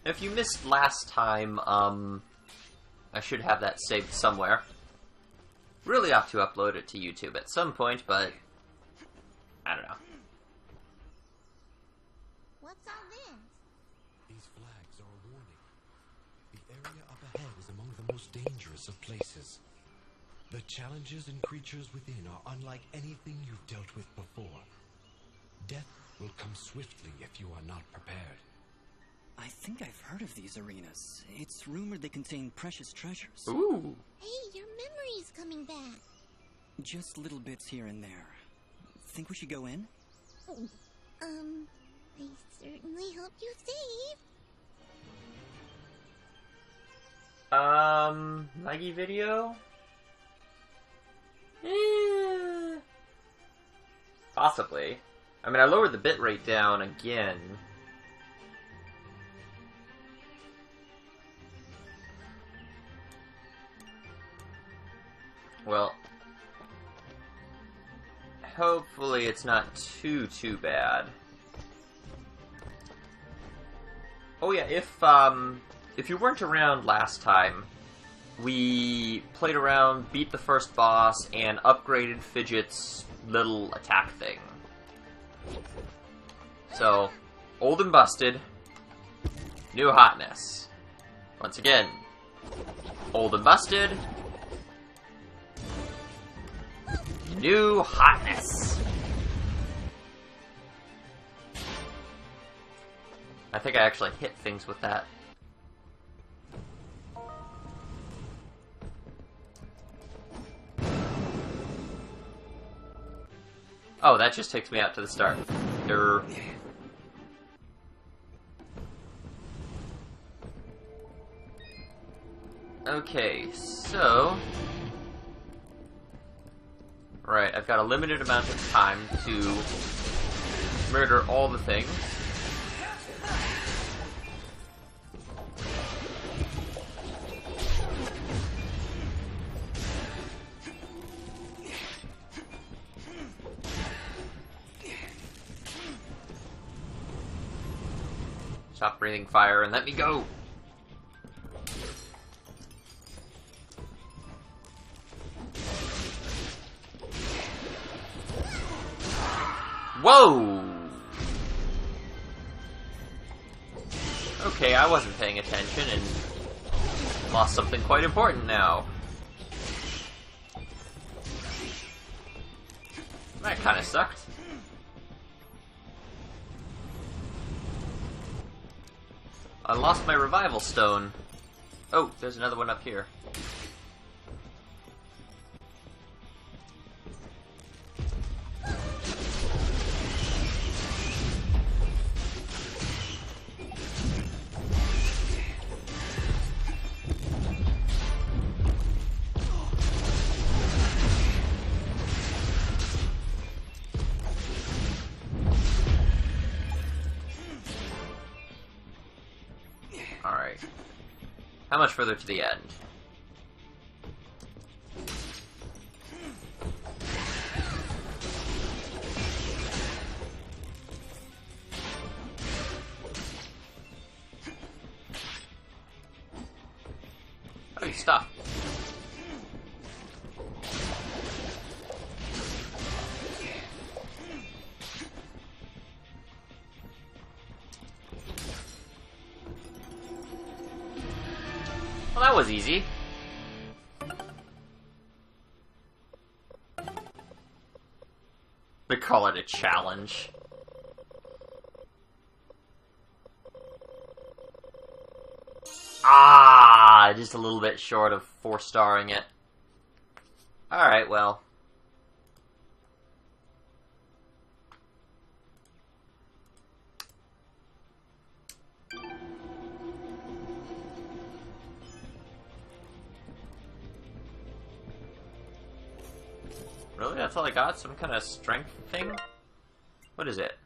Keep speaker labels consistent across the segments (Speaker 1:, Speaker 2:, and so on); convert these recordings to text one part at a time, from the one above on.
Speaker 1: If you missed last time, I should have that saved somewhere. Really ought to upload it to YouTube at some point, but I don't know.
Speaker 2: What's all this?
Speaker 3: These flags are a warning. The area up ahead is among the most dangerous of places. The challenges and creatures within are unlike anything you've dealt with before. Death will come swiftly if you are not prepared.
Speaker 4: I think I've heard of these arenas. It's rumored they contain precious treasures.
Speaker 1: Ooh.
Speaker 2: Hey, your memory's coming back.
Speaker 4: Just little bits here and there. Think we should go in?
Speaker 2: I certainly hope you save.
Speaker 1: Maggie video? Possibly. I mean, I lowered the bitrate down again. Well, hopefully it's not too bad. Oh yeah, if you weren't around last time, we played around, beat the first boss, and upgraded Fidget's little attack thing. So, old and busted, new hotness. Once again, old and busted, new hotness. I think I actually hit things with that. Oh, that just takes me out to the start. Durr. Okay, so... Right, I've got a limited amount of time to murder all the things. Stop breathing fire and let me go! Whoa! Okay, I wasn't paying attention and lost something quite important now. That kinda sucked. I lost my revival stone. Oh, there's another one up here. Alright. How much further to the end? Oh, you stop. Well, that was easy. They call it a challenge. Ah, just a little bit short of 4-starring it. Alright, well. Really? That's all I got? Some kind of strength thing? What is it?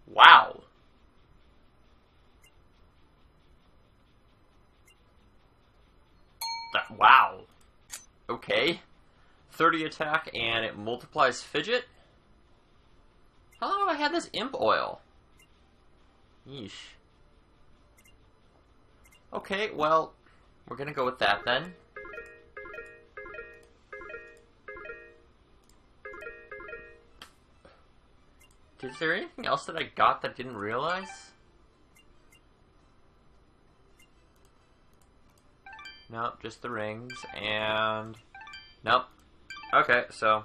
Speaker 1: Wow! Wow. Okay. 30 attack and it multiplies Fidget? How long have I had this imp oil? Yeesh. Okay, well, we're gonna go with that then. Is there anything else that I got that I didn't realize? Nope, just the rings, and... Nope. Okay, so...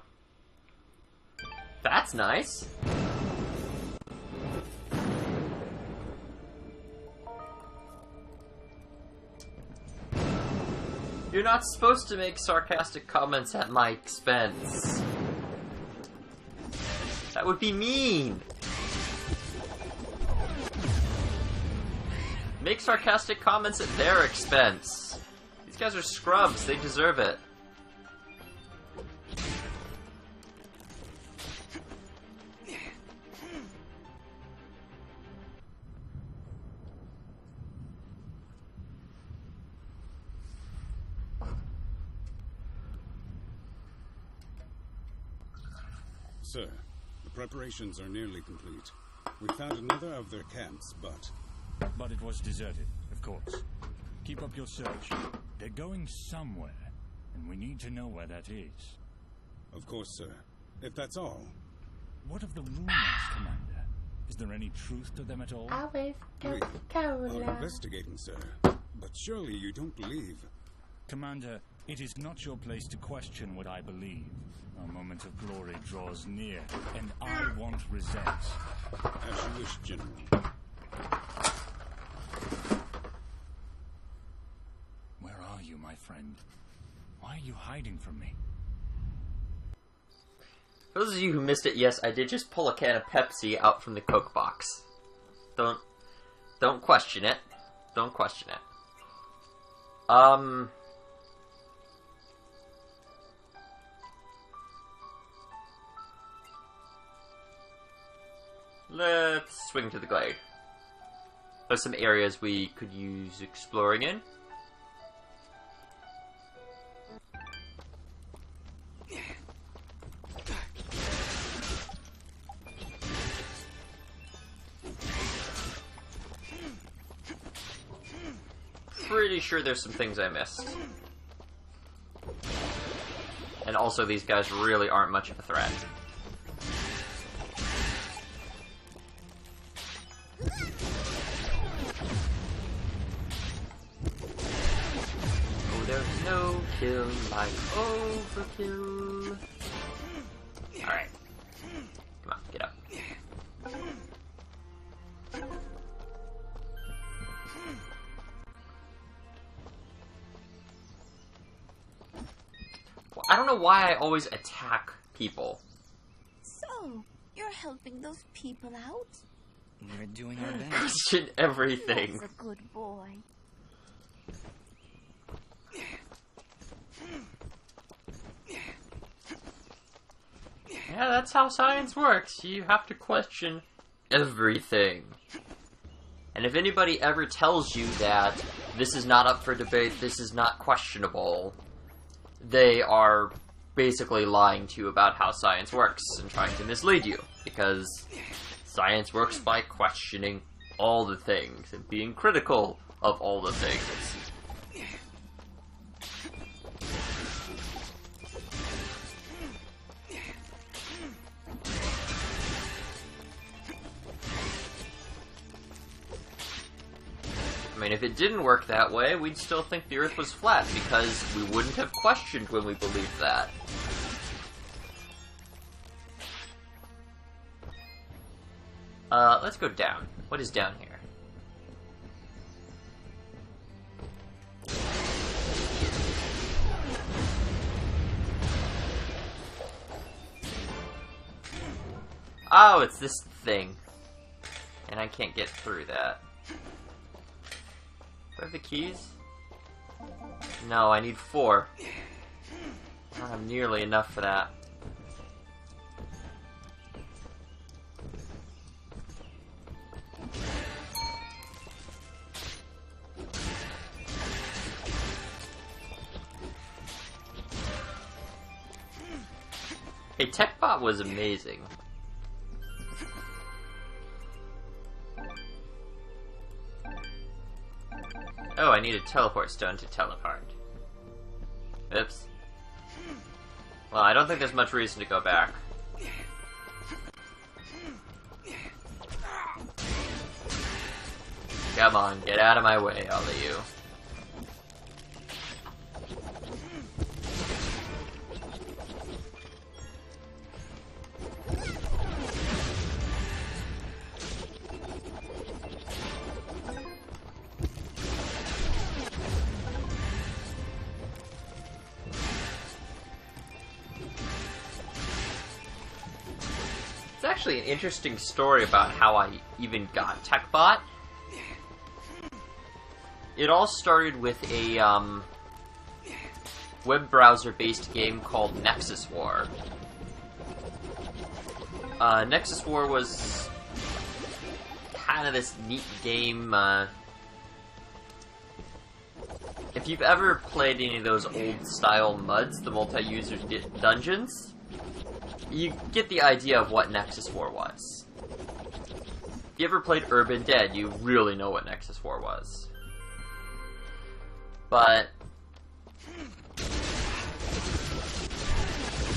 Speaker 1: That's nice. You're not supposed to make sarcastic comments at my expense. That would be mean. Make sarcastic comments at their expense. These guys are scrubs, they deserve it.
Speaker 5: Sir, the preparations are nearly complete. We found another of their camps, but
Speaker 6: it was deserted, of course. Keep up your search. They're going somewhere, and we need to know where that is.
Speaker 5: of course, sir. If that's all.
Speaker 6: What of the rumors, Commander? Is there any truth to them at all?
Speaker 5: We are investigating, sir. But surely you don't believe...
Speaker 6: Commander, it is not your place to question what I believe. Our moment of glory draws near, and I want results.
Speaker 5: As you wish, General.
Speaker 6: Where are you, my friend? Why are you hiding from me?
Speaker 1: For those of you who missed it, yes, I did just pull a can of Pepsi out from the Coke box. Don't question it. Don't question it. Let's swing to the glade. There's some areas we could use exploring in. Pretty sure there's some things I missed. And also these guys really aren't much of a threat. Oh, there's no kill like overkill. Alright. Come on, get up. I don't know why I always attack people.
Speaker 2: So, you're helping those people out?
Speaker 4: We're doing our best.
Speaker 1: Question everything.
Speaker 2: That's a good boy.
Speaker 1: Yeah, that's how science works. You have to question everything. And if anybody ever tells you that this is not up for debate, this is not questionable, they are basically lying to you about how science works and trying to mislead you. Because science works by questioning all the things and being critical of all the things. I mean, if it didn't work that way, we'd still think the Earth was flat, because we wouldn't have questioned when we believed that. Let's go down. What is down here? Oh, it's this thing. And I can't get through that. Do I have the keys? No, I need 4. I don't have nearly enough for that. Hey, TechBot was amazing. Oh, I need a teleport stone to teleport. Oops. Well, I don't think there's much reason to go back. Come on, get out of my way, all of you. It's actually an interesting story about how I even got TechBot. It all started with a web browser-based game called Nexus War. Nexus War was kind of this neat game. If you've ever played any of those old-style MUDs, the multi-user dungeons, you get the idea of what Nexus War was. If you ever played Urban Dead, you really know what Nexus War was. But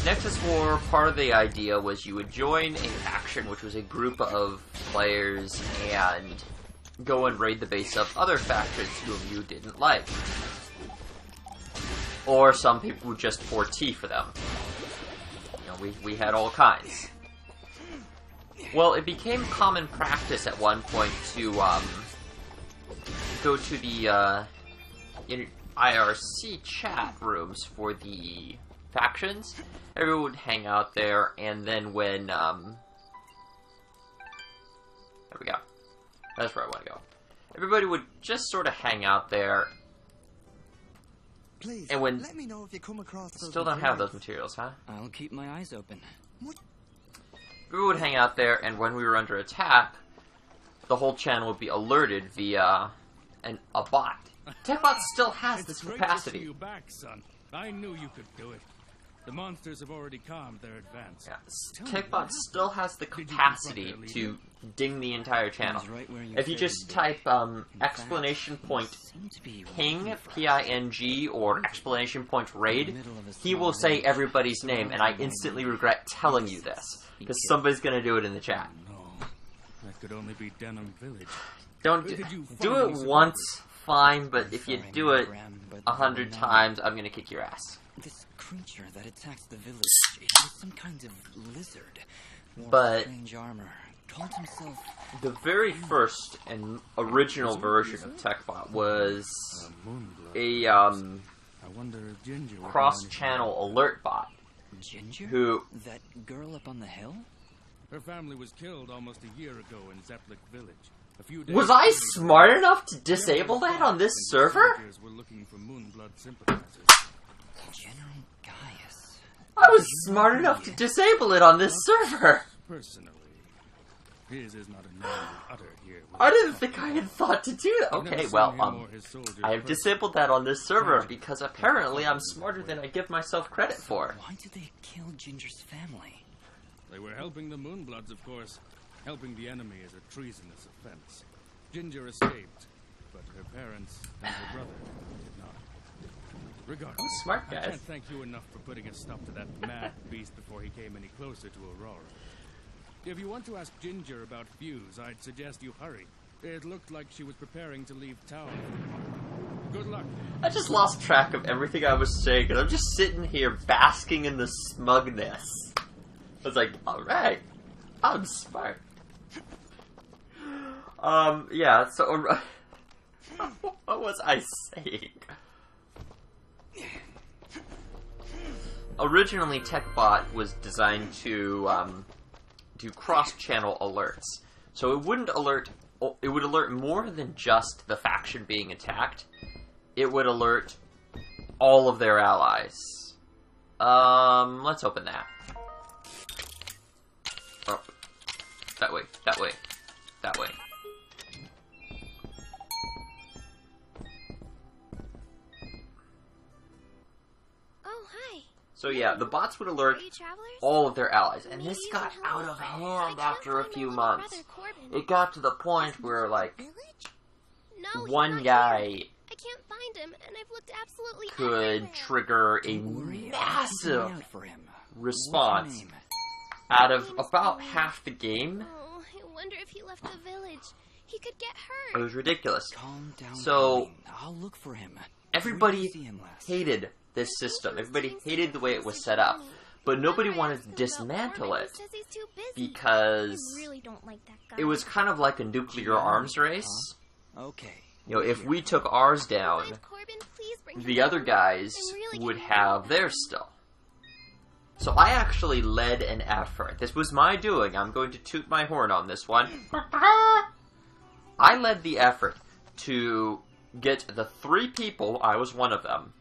Speaker 1: Nexus War, part of the idea was you would join a faction, which was a group of players, and go and raid the base of other factions whom you didn't like. Or some people would just pour tea for them. You know, we had all kinds. Well, it became common practice at one point to go to the in IRC chat rooms for the factions. Everyone would hang out there, and then when there we go. That's where I want to go. Everybody would just sort of hang out there.
Speaker 4: Please,
Speaker 1: and when
Speaker 4: let me know if you come across those
Speaker 1: still don't have those materials, huh?
Speaker 4: I'll keep my eyes open. What?
Speaker 1: We would hang out there, and when we were under attack, the whole channel would be alerted via a bot. TechBot still has this capacity.
Speaker 6: It's great to see you back, son. I knew you could do it. The monsters have already calmed their advance.
Speaker 1: Yeah, TechBot still has the capacity to ding the entire channel. If you just type exclamation point ping, P-I-N-G, or exclamation point raid, he will say everybody's name, and I instantly regret telling you this, because somebody's going to do it in the chat.
Speaker 6: No, that could only be Denham Village.
Speaker 1: Don't do it once, fine, but if you do it 100 times, I'm going to kick your ass.
Speaker 4: This creature that attacks the village is some kind of lizard.
Speaker 1: But
Speaker 4: strange armor. Called himself
Speaker 1: the very first and original version of TechBot was a cross-channel alert bot.
Speaker 4: Ginger?
Speaker 1: Who?
Speaker 4: That girl up on the hill?
Speaker 6: Her family was killed almost a year ago in Zepplik Village. A few days
Speaker 1: Was I smart enough to disable that on this server?
Speaker 6: Were looking for Moonblood sympathizers.
Speaker 4: General Gaius.
Speaker 1: I was smart enough to disable it on this server.
Speaker 6: Personally, his is not a name we utter here.
Speaker 1: I didn't think I had thought to do that. Okay, well, I have disabled that on this server because apparently I'm smarter than I give myself credit for.
Speaker 4: Why did they kill Ginger's family?
Speaker 6: They were helping the Moonbloods, of course. Helping the enemy is a treasonous offense. Ginger escaped, but her parents and her brother did not. Regardless,
Speaker 1: smart
Speaker 6: I
Speaker 1: guys.
Speaker 6: can't thank you enough for putting a stop to that mad beast before he came any closer to Aurora. If you want to ask Ginger about Fuse, I'd suggest you hurry. It looked like she was preparing to leave town. Good luck.
Speaker 1: I just lost track of everything I was saying, and I'm just sitting here basking in the smugness. I was like, alright, I'm smart. Yeah, so... what was I saying? Originally, TechBot was designed to do cross-channel alerts. So it wouldn't alert... It would alert more than just the faction being attacked. It would alert all of their allies. Let's open that. Oh. That way, that way, that way.
Speaker 2: Oh, hi.
Speaker 1: So yeah, the bots would alert
Speaker 2: Are you travelers?
Speaker 1: all of their allies, and
Speaker 2: We
Speaker 1: this
Speaker 2: need
Speaker 1: got
Speaker 2: some
Speaker 1: out
Speaker 2: help.
Speaker 1: of
Speaker 2: I
Speaker 1: hand
Speaker 2: can't
Speaker 1: after a
Speaker 2: find
Speaker 1: few
Speaker 2: my
Speaker 1: months.
Speaker 2: brother Corbin.
Speaker 1: It got to the point where, like,
Speaker 2: No, he's
Speaker 1: one
Speaker 2: not
Speaker 1: guy
Speaker 2: here.
Speaker 7: I can't find him, and I've looked absolutely
Speaker 1: could
Speaker 7: everywhere.
Speaker 1: trigger a
Speaker 4: Don't worry, I'll keep an
Speaker 1: massive
Speaker 4: eye out for him.
Speaker 1: response
Speaker 4: What's your name?
Speaker 1: out of
Speaker 7: Name's
Speaker 1: about
Speaker 7: Billy.
Speaker 1: half the game.
Speaker 7: Oh, I wonder if he left the village. He could get
Speaker 1: It
Speaker 7: hurt.
Speaker 1: was ridiculous.
Speaker 4: Calm down,
Speaker 1: So-
Speaker 4: Pauline. I'll look for him. Where
Speaker 1: Everybody
Speaker 4: did you see him last?
Speaker 1: hated this system. Everybody hated the way it was set up. But nobody wanted to dismantle it
Speaker 7: He says he's too busy.
Speaker 1: because
Speaker 7: I really don't like that guy.
Speaker 1: it was kind of like a nuclear arms race.
Speaker 4: Okay.
Speaker 1: You know, if we took ours down,
Speaker 7: Find Corbin, please bring him
Speaker 1: the other
Speaker 7: down.
Speaker 1: guys
Speaker 7: I'm really
Speaker 1: would
Speaker 7: getting
Speaker 1: have
Speaker 7: nervous.
Speaker 1: theirs still. So I actually led an effort. This was my doing. I'm going to toot my horn on this one. I led the effort to get the 3 people, I was one of them,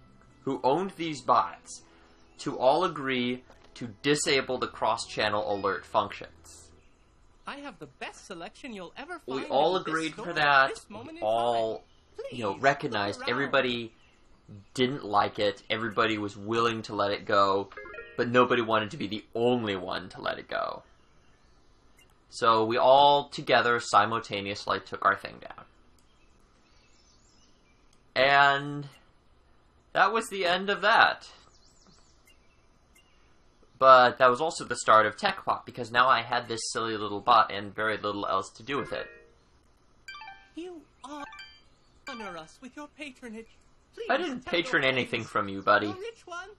Speaker 1: who owned these bots, to all agree to disable the cross-channel alert functions.
Speaker 8: I have the best selection you'll ever find.
Speaker 1: We all
Speaker 8: in this
Speaker 1: agreed
Speaker 8: store
Speaker 1: for
Speaker 8: at
Speaker 1: that.
Speaker 8: this moment
Speaker 1: We
Speaker 8: in
Speaker 1: all,
Speaker 8: time. Please,
Speaker 1: you know,
Speaker 8: look
Speaker 1: recognized
Speaker 8: around.
Speaker 1: everybody didn't like it. Everybody was willing to let it go, but nobody wanted to be the only one to let it go. So we all together simultaneously took our thing down. And that was the end of that. But that was also the start of TechPop, because now I had this silly little bot and very little else to do with it.
Speaker 8: You honor us with your patronage. Please
Speaker 1: I didn't
Speaker 8: tell
Speaker 1: patron
Speaker 8: your
Speaker 1: anything
Speaker 8: friends.
Speaker 1: from you, buddy.
Speaker 8: The rich ones